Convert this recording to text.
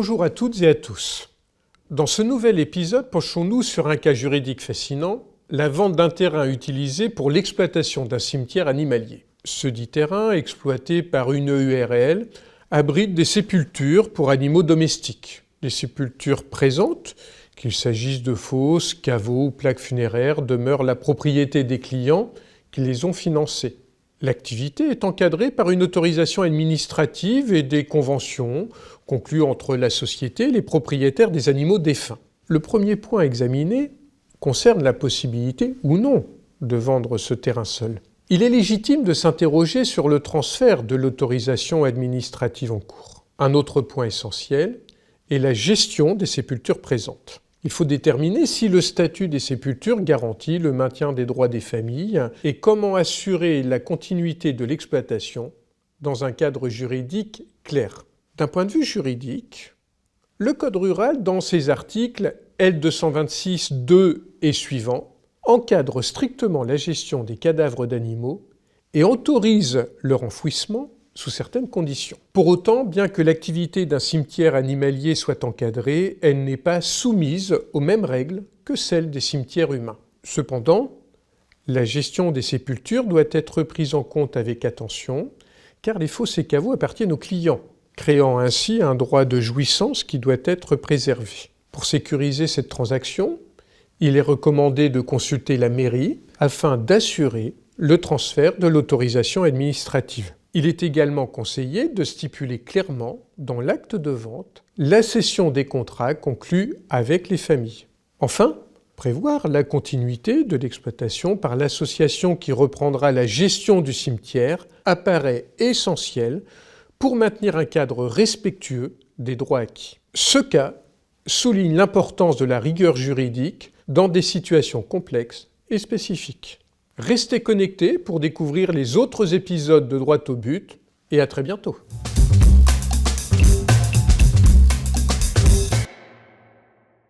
Bonjour à toutes et à tous. Dans ce nouvel épisode, penchons-nous sur un cas juridique fascinant, la vente d'un terrain utilisé pour l'exploitation d'un cimetière animalier. Ce dit terrain, exploité par une EURL, abrite des sépultures pour animaux domestiques. Les sépultures présentes, qu'il s'agisse de fosses, caveaux ou plaques funéraires, demeurent la propriété des clients qui les ont financées. L'activité est encadrée par une autorisation administrative et des conventions conclues entre la société et les propriétaires des animaux défunts. Le premier point examiné concerne la possibilité ou non de vendre ce terrain seul. Il est légitime de s'interroger sur le transfert de l'autorisation administrative en cours. Un autre point essentiel est la gestion des sépultures présentes. Il faut déterminer si le statut des sépultures garantit le maintien des droits des familles et comment assurer la continuité de l'exploitation dans un cadre juridique clair. D'un point de vue juridique, le Code rural, dans ses articles L226-2 et suivants, encadre strictement la gestion des cadavres d'animaux et autorise leur enfouissement sous certaines conditions. Pour autant, bien que l'activité d'un cimetière animalier soit encadrée, elle n'est pas soumise aux mêmes règles que celle des cimetières humains. Cependant, la gestion des sépultures doit être prise en compte avec attention, car les fosses et caveaux appartiennent aux clients, créant ainsi un droit de jouissance qui doit être préservé. Pour sécuriser cette transaction, il est recommandé de consulter la mairie afin d'assurer le transfert de l'autorisation administrative. Il est également conseillé de stipuler clairement dans l'acte de vente la cession des contrats conclus avec les familles. Enfin, prévoir la continuité de l'exploitation par l'association qui reprendra la gestion du cimetière apparaît essentiel pour maintenir un cadre respectueux des droits acquis. Ce cas souligne l'importance de la rigueur juridique dans des situations complexes et spécifiques. Restez connectés pour découvrir les autres épisodes de Droit au but et à très bientôt.